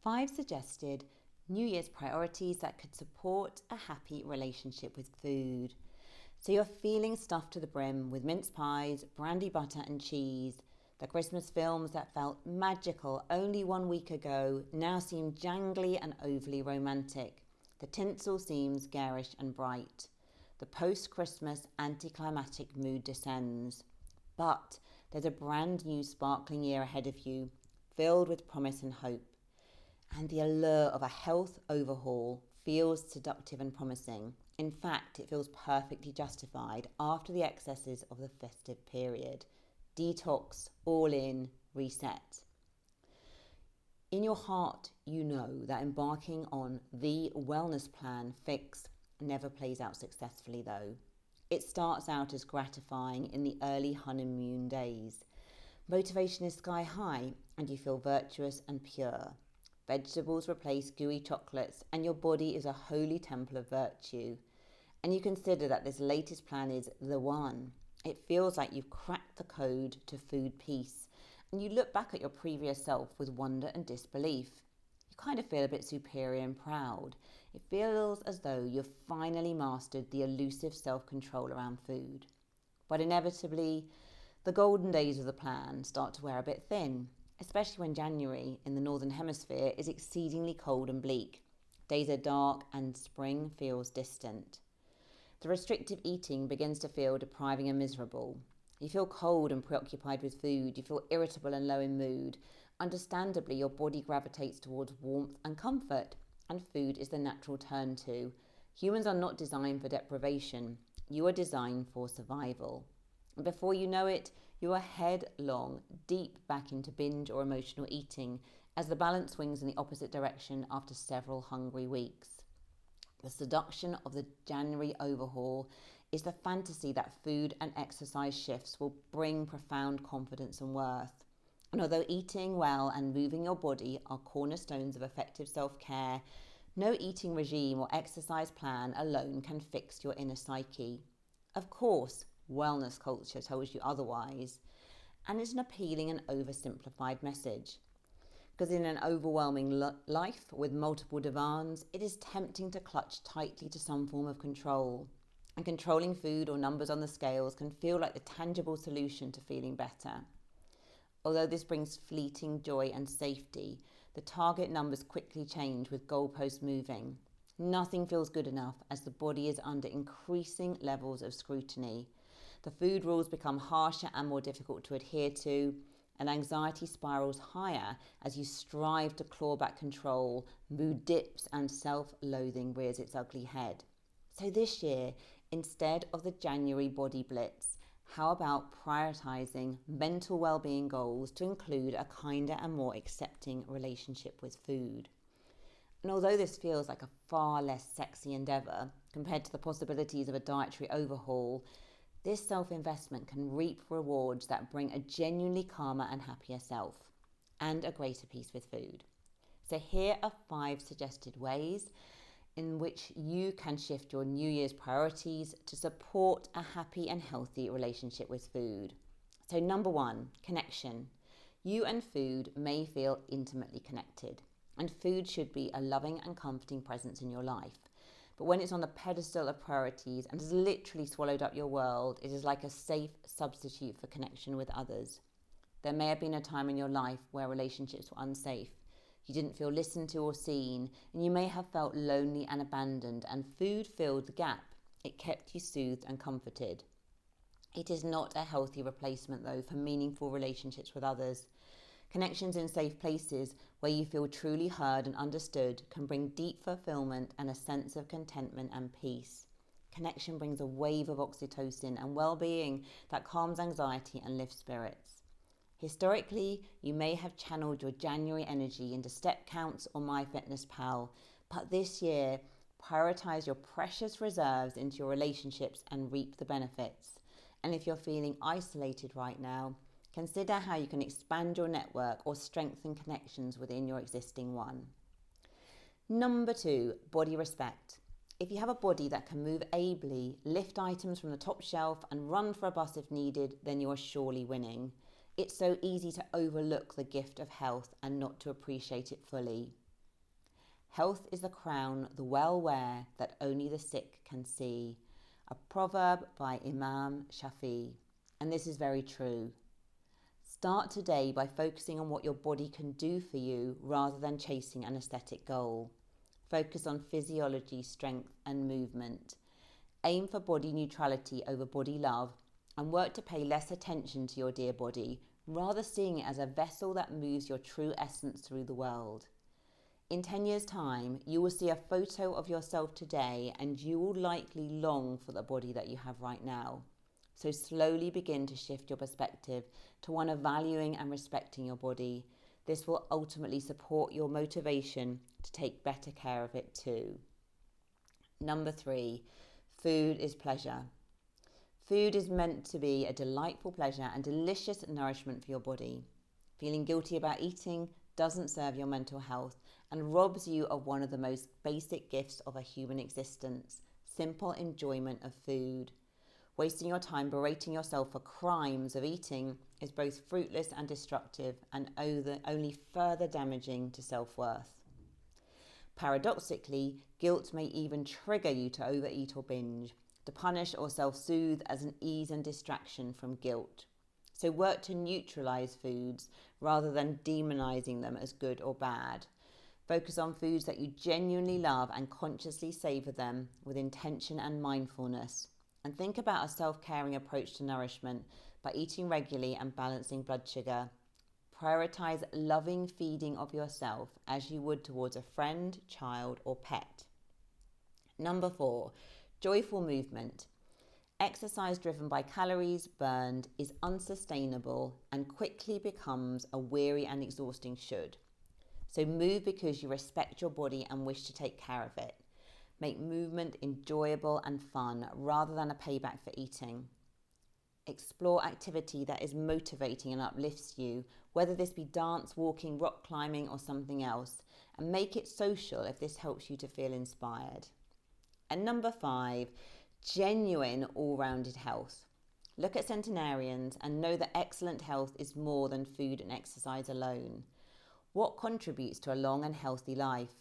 5 suggested New Year's priorities that could support a happy relationship with food. So you're feeling stuffed to the brim with mince pies, brandy butter and cheese. The Christmas films that felt magical only 1 week ago now seem jangly and overly romantic. The tinsel seems garish and bright. The post-Christmas anticlimactic mood descends. But there's a brand new sparkling year ahead of you, filled with promise and hope. And the allure of a health overhaul feels seductive and promising. In fact, it feels perfectly justified after the excesses of the festive period. Detox, all in, reset. In your heart, you know that embarking on the wellness plan fix never plays out successfully though. It starts out as gratifying in the early honeymoon days. Motivation is sky high and you feel virtuous and pure. Vegetables replace gooey chocolates and your body is a holy temple of virtue. And you consider that this latest plan is the one. It feels like you've cracked the code to food peace. And you look back at your previous self with wonder and disbelief. You kind of feel a bit superior and proud. It feels as though you've finally mastered the elusive self-control around food. But inevitably, the golden days of the plan start to wear a bit thin, especially when January in the Northern Hemisphere is exceedingly cold and bleak. Days are dark and spring feels distant. The restrictive eating begins to feel depriving and miserable. You feel cold and preoccupied with food. You feel irritable and low in mood. Understandably, your body gravitates towards warmth and comfort, and food is the natural turn to. Humans are not designed for deprivation. You are designed for survival. And before you know it, you are headlong, deep back into binge or emotional eating as the balance swings in the opposite direction after several hungry weeks. The seduction of the January overhaul is the fantasy that food and exercise shifts will bring profound confidence and worth. And although eating well and moving your body are cornerstones of effective self-care, no eating regime or exercise plan alone can fix your inner psyche. Of course, wellness culture tells you otherwise, and it's an appealing and oversimplified message. Because in an overwhelming life with multiple demands, it is tempting to clutch tightly to some form of control. And controlling food or numbers on the scales can feel like the tangible solution to feeling better. Although this brings fleeting joy and safety, the target numbers quickly change with goalposts moving. Nothing feels good enough as the body is under increasing levels of scrutiny. The food rules become harsher and more difficult to adhere to, and anxiety spirals higher as you strive to claw back control, mood dips, and self-loathing rears its ugly head. So this year, instead of the January body blitz, how about prioritising mental well-being goals to include a kinder and more accepting relationship with food? And although this feels like a far less sexy endeavour compared to the possibilities of a dietary overhaul, this self-investment can reap rewards that bring a genuinely calmer and happier self and a greater peace with food. So here are 5 suggested ways in which you can shift your New Year's priorities to support a happy and healthy relationship with food. So number 1, connection. You and food may feel intimately connected, and food should be a loving and comforting presence in your life. But when it's on the pedestal of priorities and has literally swallowed up your world, it is like a safe substitute for connection with others. There may have been a time in your life where relationships were unsafe. You didn't feel listened to or seen, and you may have felt lonely and abandoned, and food filled the gap. It kept you soothed and comforted. It is not a healthy replacement, though, for meaningful relationships with others. Connections in safe places where you feel truly heard and understood can bring deep fulfillment and a sense of contentment and peace. Connection brings a wave of oxytocin and well-being that calms anxiety and lifts spirits. Historically, you may have channeled your January energy into step counts or MyFitnessPal, but this year, prioritize your precious reserves into your relationships and reap the benefits. And if you're feeling isolated right now, consider how you can expand your network or strengthen connections within your existing one. Number 2, body respect. If you have a body that can move ably, lift items from the top shelf and run for a bus if needed, then you are surely winning. It's so easy to overlook the gift of health and not to appreciate it fully. Health is the crown the well wear that only the sick can see. A proverb by Imam Shafi. And this is very true. Start today by focusing on what your body can do for you rather than chasing an aesthetic goal. Focus on physiology, strength and movement. Aim for body neutrality over body love and work to pay less attention to your dear body, rather seeing it as a vessel that moves your true essence through the world. In 10 years' time, you will see a photo of yourself today and you will likely long for the body that you have right now. So slowly begin to shift your perspective to one of valuing and respecting your body. This will ultimately support your motivation to take better care of it too. Number 3, food is pleasure. Food is meant to be a delightful pleasure and delicious nourishment for your body. Feeling guilty about eating doesn't serve your mental health and robs you of one of the most basic gifts of a human existence, simple enjoyment of food. Wasting your time berating yourself for crimes of eating is both fruitless and destructive and only further damaging to self-worth. Paradoxically, guilt may even trigger you to overeat or binge, to punish or self-soothe as an ease and distraction from guilt. So work to neutralize foods rather than demonizing them as good or bad. Focus on foods that you genuinely love and consciously savor them with intention and mindfulness. And think about a self-caring approach to nourishment by eating regularly and balancing blood sugar. Prioritize loving feeding of yourself as you would towards a friend, child, or pet. Number 4, joyful movement. Exercise driven by calories burned is unsustainable and quickly becomes a weary and exhausting should. So move because you respect your body and wish to take care of it. Make movement enjoyable and fun rather than a payback for eating. Explore activity that is motivating and uplifts you, whether this be dance, walking, rock climbing or something else, and make it social if this helps you to feel inspired. And number 5, genuine all-rounded health. Look at centenarians and know that excellent health is more than food and exercise alone. What contributes to a long and healthy life?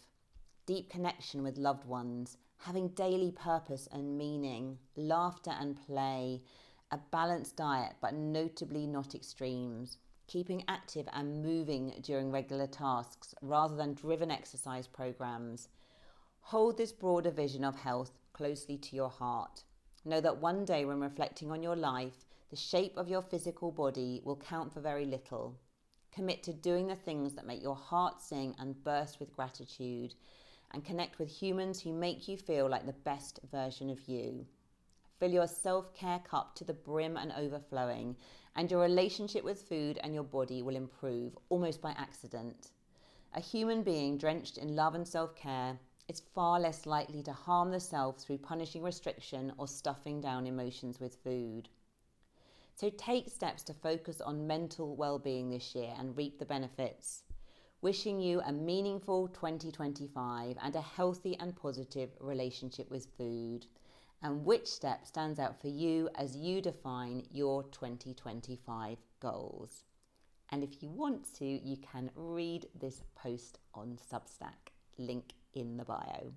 Deep connection with loved ones, having daily purpose and meaning, laughter and play, a balanced diet but notably not extremes, keeping active and moving during regular tasks rather than driven exercise programs. Hold this broader vision of health closely to your heart. Know that one day when reflecting on your life, the shape of your physical body will count for very little. Commit to doing the things that make your heart sing and burst with gratitude, and connect with humans who make you feel like the best version of you. Fill your self-care cup to the brim and overflowing, and your relationship with food and your body will improve, almost by accident. A human being drenched in love and self-care is far less likely to harm the self through punishing restriction or stuffing down emotions with food. So take steps to focus on mental well-being this year and reap the benefits. Wishing you a meaningful 2025 and a healthy and positive relationship with food. And which step stands out for you as you define your 2025 goals? And if you want to, you can read this post on Substack, link in the bio.